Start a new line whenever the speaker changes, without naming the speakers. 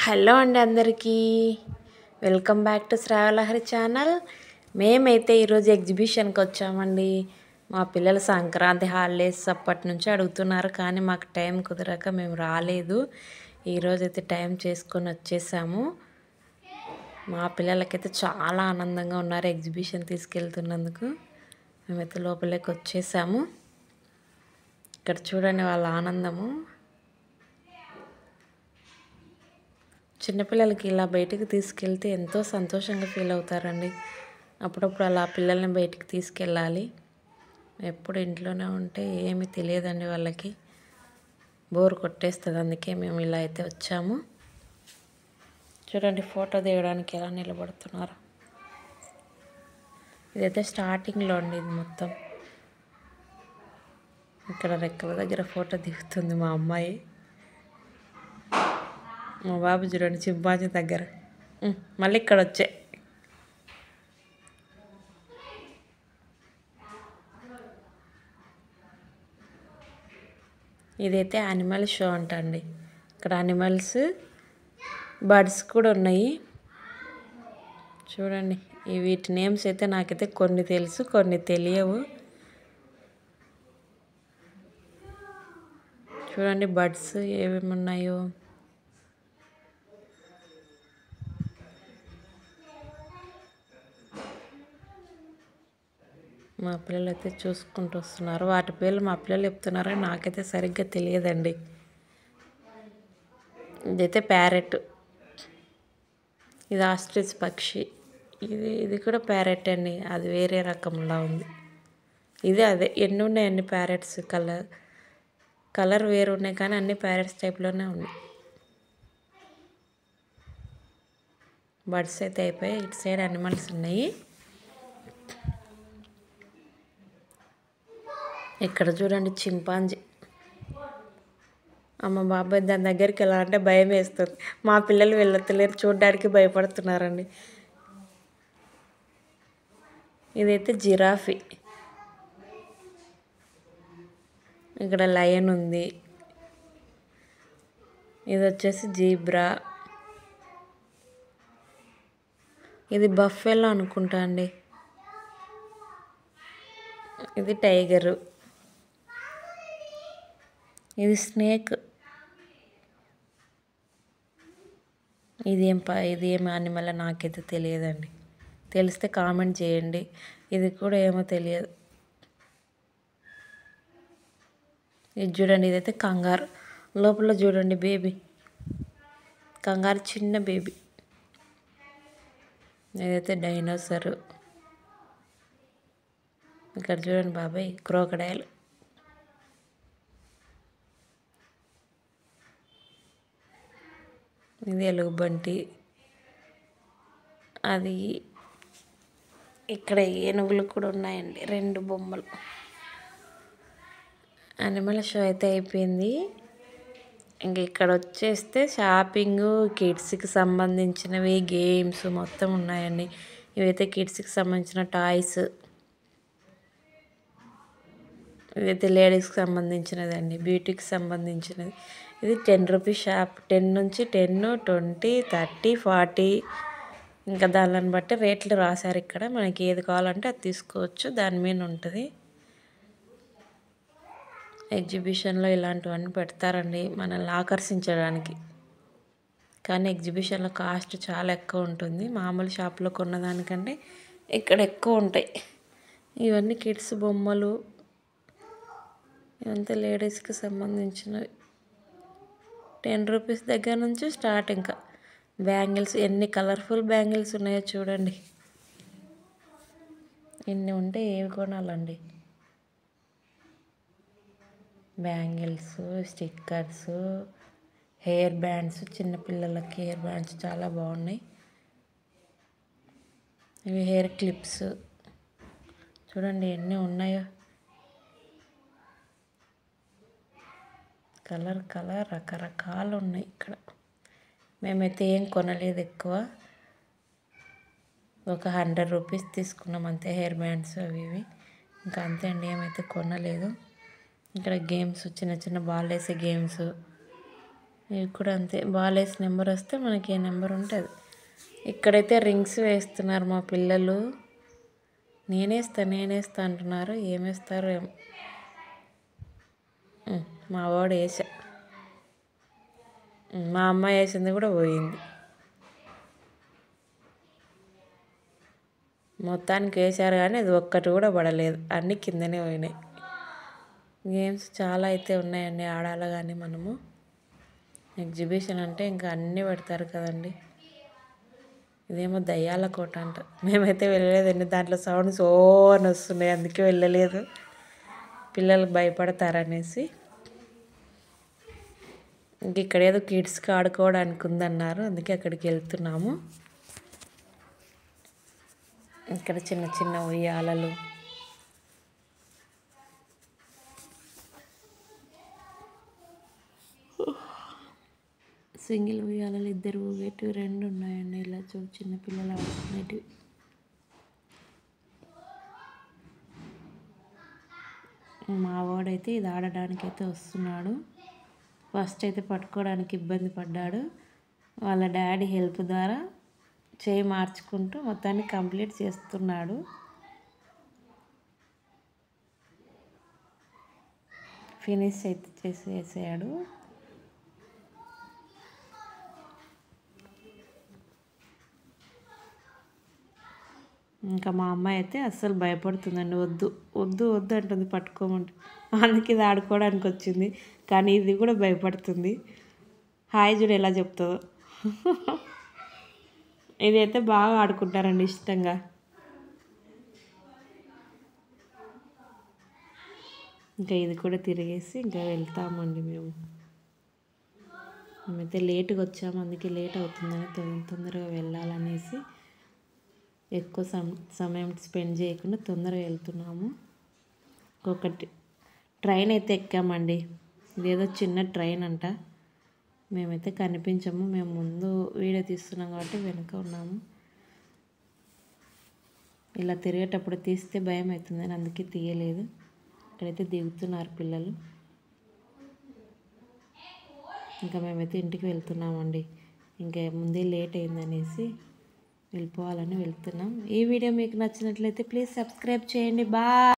Hello అండి అందరికీ welcome back to శ్రావలహరి channel. మేమైతే ఈరోజు ఎగ్జిబిషన్కి వచ్చామండి. మా పిల్లలు సంక్రాంతి హాలిడేస్ అప్పటి నుంచి అడుగుతున్నారు, కానీ మాకు టైం కుదరక మేము రాలేదు. ఈరోజైతే టైం చేసుకొని వచ్చేసాము. మా పిల్లలకైతే చాలా ఆనందంగా ఉన్నారు ఎగ్జిబిషన్ తీసుకెళ్తున్నందుకు. మేమైతే లోపలికి వచ్చేసాము. ఇక్కడ చూడండి వాళ్ళ ఆనందము. చిన్నపిల్లలకి ఇలా బయటికి తీసుకెళ్తే ఎంతో సంతోషంగా ఫీల్ అవుతారండి. అప్పుడప్పుడు అలా పిల్లల్ని బయటికి తీసుకెళ్ళాలి. ఎప్పుడు ఇంట్లోనే ఉంటే ఏమీ తెలియదండి, వాళ్ళకి బోర్ కొట్టేస్తుంది. అందుకే మేము ఇలా అయితే వచ్చాము. చూడండి ఫోటో దిగడానికి ఎలా నిలబడుతున్నారు. ఇదైతే స్టార్టింగ్లో అండి, ఇది మొత్తం. ఇక్కడ రెక్కల దగ్గర ఫోటో దిగుతుంది మా అమ్మాయి. మా బాబు చూడండి చింపాంజీ దగ్గర. మళ్ళీ ఇక్కడ వచ్చే ఇదైతే యానిమల్ షో అంటండి. ఇక్కడ యానిమల్స్, బర్డ్స్ కూడా ఉన్నాయి. చూడండి వీటి నేమ్స్ అయితే నాకైతే కొన్ని తెలుసు, కొన్ని తెలియవు. చూడండి బర్డ్స్ ఏమేమి ఉన్నాయో. మా పిల్లలు అయితే చూసుకుంటూ వస్తున్నారు. వాటి పేర్లు మా పిల్లలు చెప్తున్నారని నాకైతే సరిగ్గా తెలియదండి. ఇదైతే ప్యారెట్, ఇది ఆస్ట్రిచ్ పక్షి. ఇది కూడా ప్యారెట్ అండి, అది వేరే రకంలా ఉంది. ఇది అదే, ఎన్ని ఉన్నాయి అన్ని ప్యారెట్స్. కలర్ వేరు ఉన్నాయి, కానీ అన్ని ప్యారెట్స్ టైప్లోనే ఉన్నాయి. బర్డ్స్ అయితే అయిపోయి ఇటు సైడ్ యానిమల్స్ ఉన్నాయి. ఇక్కడ చూడండి చింపాంజీ. అమ్మ బాబాయ్ దాని దగ్గరికి వెళ్ళాలంటే భయం వేస్తుంది. మా పిల్లలు వెళ్ళలేరు, చూడడానికి భయపడుతున్నారండి. ఇదైతే జిరాఫీ. ఇక్కడ లయన్ ఉంది. ఇది వచ్చేసి జీబ్రా. ఇది బఫెలో అనుకుంటా అండి. ఇది టైగరు. ఇది స్నేక్. ఇది ఏం యానిమల్ నాకైతే తెలియదండి. తెలిస్తే కామెంట్ చేయండి. ఇది కూడా ఏమో తెలియదు. ఇది చూడండి, ఇదైతే కంగారు. లోపల చూడండి బేబీ కంగారు, చిన్న బేబీ. ఇదైతే డైనోసరు. ఇక్కడ చూడండి బాబాయ్ క్రోకడైల్. ఇది ఎలుగుబంటి. అది ఇక్కడ ఏనుగులు కూడా ఉన్నాయండి, 2 బొమ్మలు. యానిమల్ షో అయితే అయిపోయింది. ఇంక ఇక్కడ వచ్చేస్తే షాపింగ్, కిడ్స్కి సంబంధించినవి, గేమ్స్ మొత్తం ఉన్నాయండి. ఇవైతే కిడ్స్కి సంబంధించిన టాయ్స్. ఇదైతే లేడీస్కి సంబంధించినది అండి, బ్యూటీకి సంబంధించినది. ఇది 10 రూపీస్ షాప్. 10 నుంచి 10, 20, 30, 40 ఇంకా దానిని బట్టి రేట్లు రాశారు. ఇక్కడ మనకి ఏది కావాలంటే అది తీసుకోవచ్చు, దాని మీద ఉంటుంది. ఎగ్జిబిషన్లో ఇలాంటివన్నీ పెడతారండి మనల్ని ఆకర్షించడానికి. కానీ ఎగ్జిబిషన్లో కాస్ట్ చాలా ఎక్కువ ఉంటుంది. మామూలు షాప్లో కొన్నదానికంటే ఇక్కడ ఎక్కువ ఉంటాయి. ఇవన్నీ కిడ్స్ బొమ్మలు, ఇవంతా లేడీస్కి సంబంధించినవి. 10 రూపీస్ దగ్గర నుంచి స్టార్ట్. ఇంకా బ్యాంగిల్స్, ఎన్ని కలర్ఫుల్ బ్యాంగిల్స్ ఉన్నాయో చూడండి. ఇన్ని ఉంటే ఏవి కొనాలండి. బ్యాంగిల్స్, స్టిక్కర్స్, హెయిర్ బ్యాండ్స్, చిన్నపిల్లలకి హెయిర్ బ్యాండ్స్ చాలా బాగున్నాయి. ఇవి హెయిర్ క్లిప్స్. చూడండి ఎన్ని ఉన్నాయో. కలర్ రకరకాలు ఉన్నాయి ఇక్కడ. మేమైతే ఏం కొనలేదు ఎక్కువ. ఒక 100 రూపీస్ తీసుకున్నాం అంతే, హెయిర్ బ్యాండ్స్ అవి ఇవి. ఇంకా అంతే అండి, ఏమైతే కొనలేదు. ఇక్కడ గేమ్స్, చిన్న చిన్న బాల్ వేసే గేమ్స్, ఇవి కూడా అంతే, బాల్ వేసి నెంబర్ వస్తే మనకి ఏ నెంబర్ ఉంటుంది. ఇక్కడైతే రింగ్స్ వేస్తున్నారు మా పిల్లలు. నేనేస్తా అంటున్నారు, ఏమేస్తారో ఏమో. మా వాడు వేసా, మా అమ్మాయి వేసింది కూడా పోయింది. మొత్తానికి వేశారు కానీ అది ఒక్కటి కూడా పడలేదు, అన్నీ కిందనే పోయినాయి. గేమ్స్ చాలా అయితే ఉన్నాయండి ఆడాలి, కానీ మనము ఎగ్జిబిషన్ అంటే ఇంకా అన్నీ పెడతారు కదండి. ఇదేమో దయ్యాల కోట అంట. మేమైతే వెళ్ళలేదండి, దాంట్లో సౌండ్స్ అని వస్తున్నాయి, అందుకే వెళ్ళలేదు, పిల్లలకు భయపడతారనేసి. ఇంక ఇక్కడ ఏదో కిడ్స్కి ఆడుకోవడానికి ఉందన్నారు, అందుకే అక్కడికి వెళ్తున్నాము. ఇక్కడ చిన్న చిన్న ఉయ్యాలలు, సింగిల్ ఉయ్యాలలు, ఇద్దరు ఊగేటివి 2 ఉన్నాయండి. ఇలా చిన్న పిల్లలు ఆడుకునేటివి. మా వాడైతే ఇది ఆడడానికైతే వస్తున్నాడు. ఫస్ట్ అయితే పట్టుకోవడానికి ఇబ్బంది పడ్డాడు, వాళ్ళ డాడీ హెల్ప్ ద్వారా చేయి మార్చుకుంటూ మొత్తాన్ని కంప్లీట్ చేస్తున్నాడు. ఫినిష్ అయితే చేసేసాడు. ఇంకా మా అమ్మాయి అయితే అస్సలు భయపడుతుందండి, వద్దు వద్దు వద్దు అంటుంది పట్టుకోమంటే. అందుకే ఇది ఆడుకోవడానికి వచ్చింది, కానీ ఇది కూడా భయపడుతుంది. హాయ్ చూడు ఎలా చెప్తుందో. ఇదైతే బాగా ఆడుకుంటారండి ఇష్టంగా. ఇంకా ఇది కూడా తిరిగేసి ఇంకా వెళ్తామండి. మేమైతే లేటుగా వచ్చాము, అందుకే లేట్ అవుతుందని తొందరగా వెళ్ళాలనేసి ఎక్కువ సమయం స్పెండ్ చేయకుండా తొందరగా వెళ్తున్నాము. ఒకటి ట్రైన్ అయితే ఎక్కామండి, ఇదేదో చిన్న ట్రైన్ అంట. మేమైతే కనిపించము, మేము ముందు వీడియో తీస్తున్నాం కాబట్టి వెనుక ఉన్నాము. ఇలా తిరిగేటప్పుడు తీస్తే భయం అవుతుందని అందుకే తీయలేదు. ఇక్కడైతే దిగుతున్నారు పిల్లలు. ఇంకా మేమైతే ఇంటికి వెళ్తున్నామండి, ఇంకా ముందే లేట్ అయిందనేసి వెళ్ళిపోవాలని వెళ్తున్నాం. ఈ వీడియో మీకు నచ్చినట్లయితే ప్లీజ్ సబ్స్క్రైబ్ చేయండి. బాయ్.